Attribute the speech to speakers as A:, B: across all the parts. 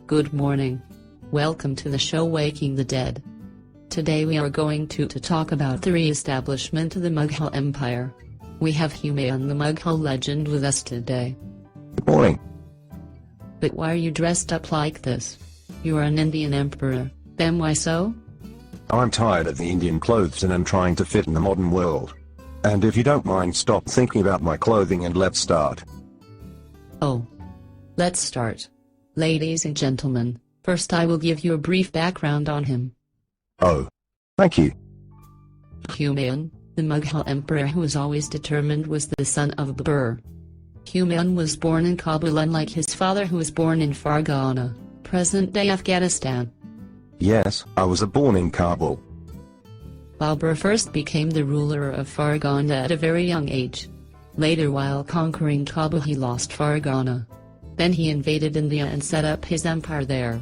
A: Good morning. Welcome to the show Waking the Dead. Today we are going to talk about the re-establishment of the Mughal Empire. We have Humayun the Mughal legend with us today.
B: Good morning.
A: But why are you dressed up like this? You are an Indian emperor, then why so?
B: I'm tired of the Indian clothes and am trying to fit in the modern world. And if you don't mind, stop thinking about my clothing and let's start.
A: Oh. Let's start. Ladies and gentlemen, first I will give you a brief background on him.
B: Oh. Thank you.
A: Humayun, the Mughal emperor who was always determined, was the son of Babur. Humayun was born in Kabul, unlike his father who was born in Fargana, present-day Afghanistan.
B: Yes, I was born in Kabul.
A: Babur first became the ruler of Fargana at a very young age. Later, while conquering Kabul, he lost Fargana. Then he invaded India and set up his empire there.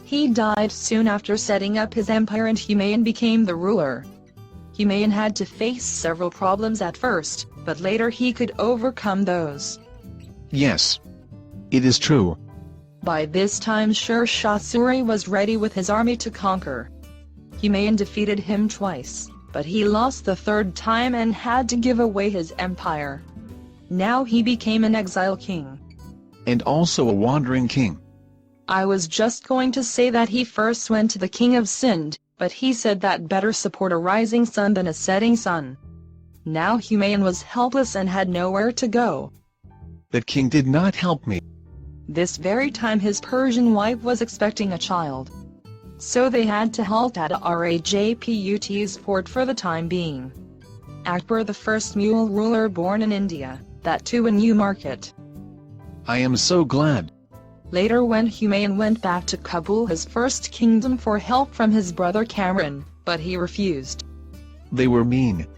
C: He died soon after setting up his empire and Humayun became the ruler. Humayun had to face several problems at first, but later he could overcome those.
D: Yes. It is true.
C: By this time Sher Shah Suri was ready with his army to conquer. Humayun defeated him twice, but he lost the third time and had to give away his empire. Now he became an exile king.
D: And also a wandering king.
C: I was just going to say that he first went to the king of Sind, but he said that better support a rising sun than a setting sun. Now Humayun was helpless and had nowhere to go.
D: That king did not help me.
C: This very time his Persian wife was expecting a child. So they had to halt at Rajput's fort for the time being. Akbar, the first Mughal ruler born in India, that too in Newmarket.
D: I am so glad.
C: Later, when Humayun went back to Kabul, his first kingdom, for help from his brother Kamran, but he refused.
D: They were mean.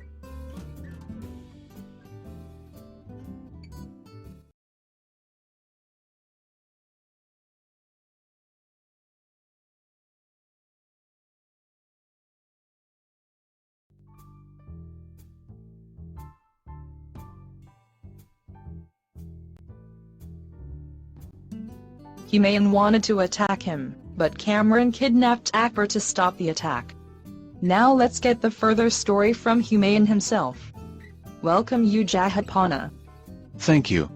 C: Humayun wanted to attack him, but Kamran kidnapped Akbar to stop the attack. Now let's get the further story from Humayun himself. Welcome you Jahanpana.
D: Thank you.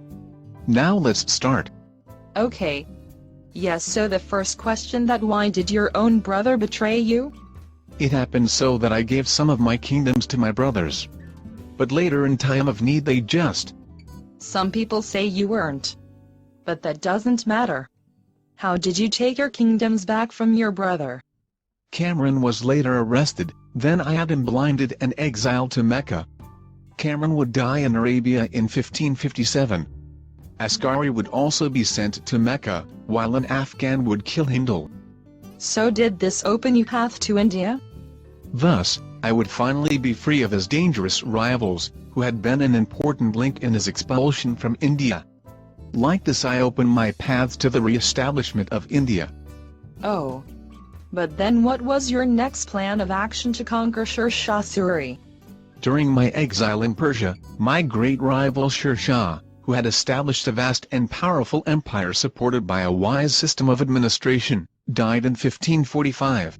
D: Now let's start.
C: Okay. Yes, so the first question, that why did your own brother betray you?
D: It happened so that I gave some of my kingdoms to my brothers. But later in time of need they just...
C: Some people say you weren't. But that doesn't matter. How did you take your kingdoms back from your brother?
D: Kamran was later arrested, then I had him blinded and exiled to Mecca. Kamran would die in Arabia in 1557. Askari would also be sent to Mecca, while an Afghan would kill Hindal.
C: So did this open you path to India?
D: Thus, I would finally be free of his dangerous rivals, who had been an important link in his expulsion from India. Like this, I opened my paths to the re-establishment of India.
C: Oh. But then what was your next plan of action to conquer Sher Shah Suri?
D: During my exile in Persia, my great rival Sher Shah, who had established a vast and powerful empire supported by a wise system of administration, died in 1545.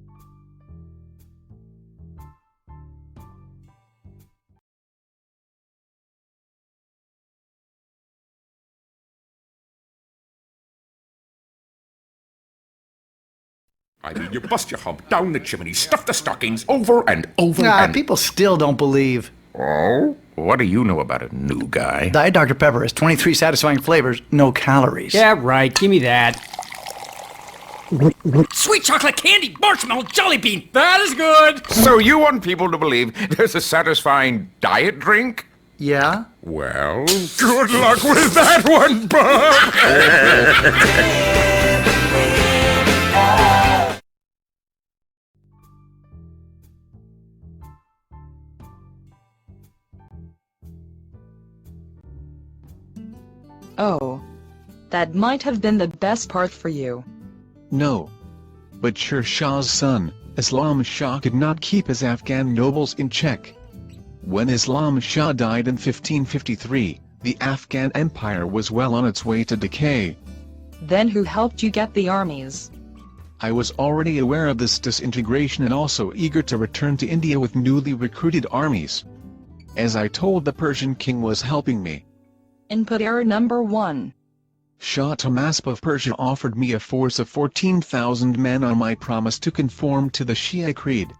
E: I mean, you bust your hump down the chimney, stuff the stockings over and over and...
F: People still don't believe.
E: Oh? What do you know about a new guy?
F: Diet Dr. Pepper has 23 satisfying flavors, no calories.
G: Yeah, right. Give me that. Sweet chocolate candy, marshmallow, jelly bean. That is good.
E: So you want people to believe there's a satisfying diet drink?
F: Yeah?
E: Well, good luck with that one, bub!
C: That might have been the best part for you.
D: No. But Sher Shah's son, Islam Shah, could not keep his Afghan nobles in check. When Islam Shah died in 1553, the Afghan Empire was well on its way to decay.
C: Then who helped you get the armies?
D: I was already aware of this disintegration and also eager to return to India with newly recruited armies. As I told the Persian king was helping me.
C: Input error number 1.
D: Shah Tahmasp of Persia offered me a force of 14,000 men on my promise to conform to the Shia creed.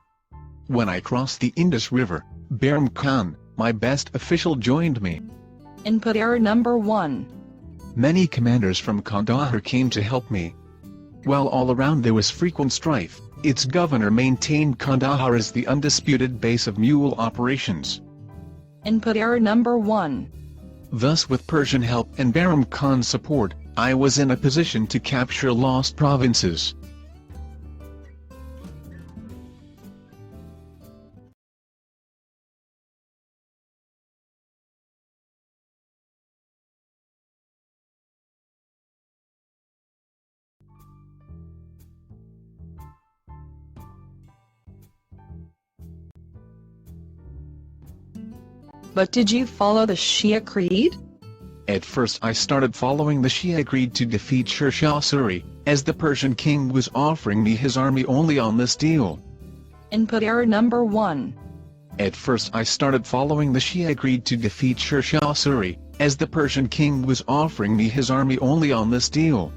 D: When I crossed the Indus River, Bahram Khan, my best official, joined me.
C: Input error number 1.
D: Many commanders from Kandahar came to help me. While all around there was frequent strife, its governor maintained Kandahar as the undisputed base of mule operations.
C: Input error number 1.
D: Thus, with Persian help and Bahram Khan's support, I was in a position to capture lost provinces.
C: But did you follow the Shia creed?
D: At first I started following the Shia creed to defeat Sher Shah Suri, as the Persian king was offering me his army only on this deal.
C: Input error number 1.
D: At first I started following the Shia creed to defeat Sher Shah Suri, as the Persian king was offering me his army only on this deal.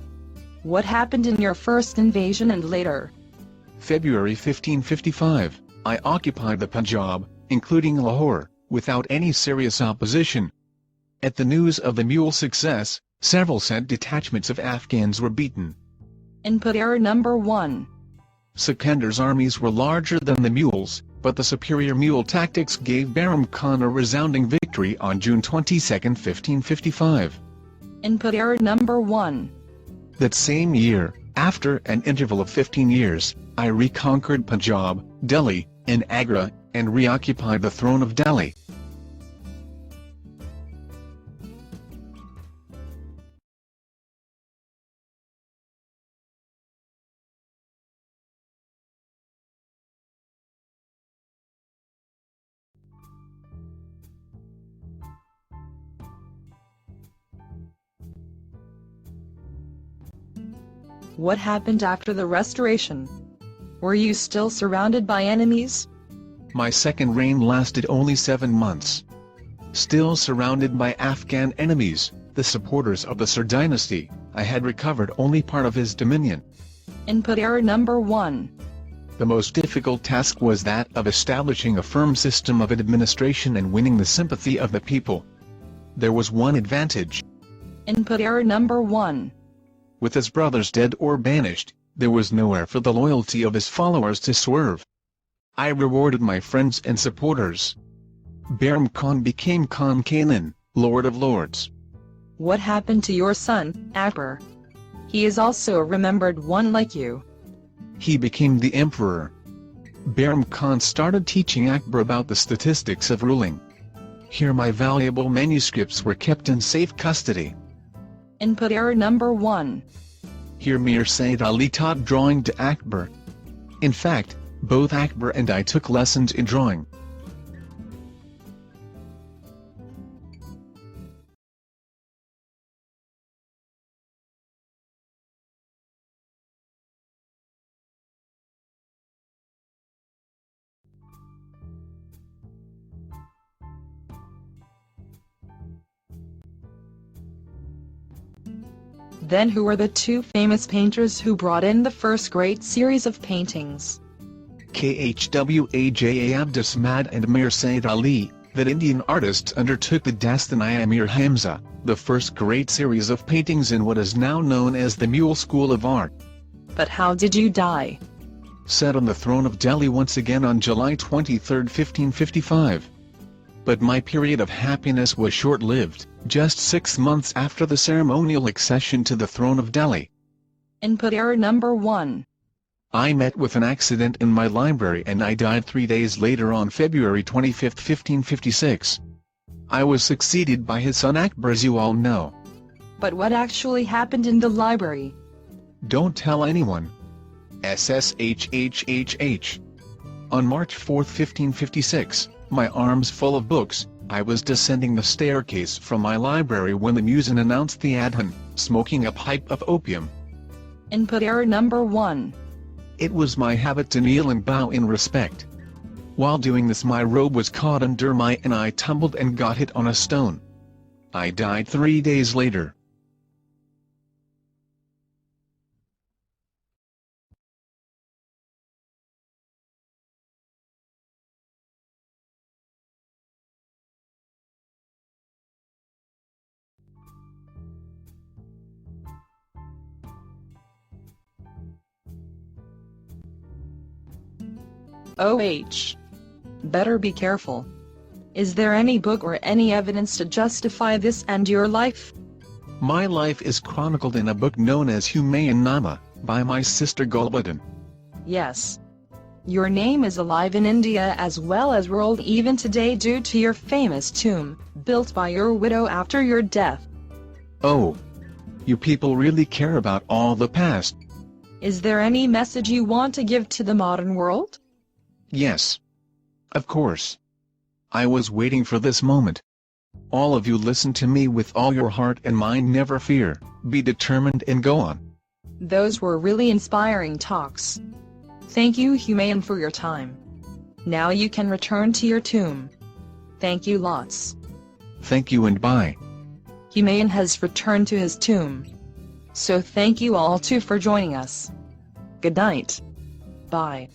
C: What happened in your first invasion and later?
D: February 1555, I occupied the Punjab, including Lahore, without any serious opposition. At the news of the mule's success, several sent detachments of Afghans were beaten.
C: Input error number 1.
D: Sikandar's armies were larger than the mules, but the superior mule tactics gave Bahram Khan a resounding victory on June 22, 1555.
C: Input error number 1.
D: That same year, after an interval of 15 years, I reconquered Punjab, Delhi, and Agra, and reoccupied the throne of Delhi.
C: What happened after the restoration? Were you still surrounded by enemies?
D: My second reign lasted only 7 months. Still surrounded by Afghan enemies, the supporters of the Sur dynasty, I had recovered only part of his dominion.
C: Input error number 1.
D: The most difficult task was that of establishing a firm system of administration and winning the sympathy of the people. There was one advantage.
C: Input error number 1.
D: With his brothers dead or banished, there was nowhere for the loyalty of his followers to swerve. I rewarded my friends and supporters. Bahram Khan became Khan Kailan, Lord of Lords.
C: What happened to your son, Akbar? He is also a remembered one like you.
D: He became the emperor. Bahram Khan started teaching Akbar about the statistics of ruling. Here my valuable manuscripts were kept in safe custody.
C: Input error number 1.
D: Here Mir Said Ali taught drawing to Akbar. In fact, both Akbar and I took lessons in drawing.
C: Then who were the two famous painters who brought in the first great series of paintings?
D: Khwaja Abdus Samad and Mir Said Ali, that Indian artists undertook the Dastani-i-Mir Hamza, the first great series of paintings in what is now known as the Mule School of Art.
C: But how did you die?
D: Sat on the throne of Delhi once again on July 23, 1555. But my period of happiness was short-lived, just 6 months after the ceremonial accession to the throne of Delhi.
C: Input error number 1.
D: I met with an accident in my library and I died 3 days later on February 25, 1556. I was succeeded by his son Akbar, as you all know.
C: But what actually happened in the library?
D: Don't tell anyone. SSHHHH. On March 4, 1556, my arms full of books, I was descending the staircase from my library when the muezzin announced the adhan, smoking a pipe of opium.
C: Input error number 1.
D: It was my habit to kneel and bow in respect. While doing this, my robe was caught under and I tumbled and got hit on a stone. I died 3 days later.
C: OH. Better be careful. Is there any book or any evidence to justify this and your life?
D: My life is chronicled in a book known as Humayun Nama, by my sister Gulbuddin.
C: Yes. Your name is alive in India as well as world even today due to your famous tomb, built by your widow after your death.
D: Oh. You people really care about all the past.
C: Is there any message you want to give to the modern world?
D: Yes. Of course. I was waiting for this moment. All of you listen to me with all your heart and mind, never fear, be determined and go on.
C: Those were really inspiring talks. Thank you, Humayun, for your time. Now you can return to your tomb. Thank you lots.
D: Thank you and bye.
C: Humayun has returned to his tomb. So thank you all too for joining us. Good night. Bye.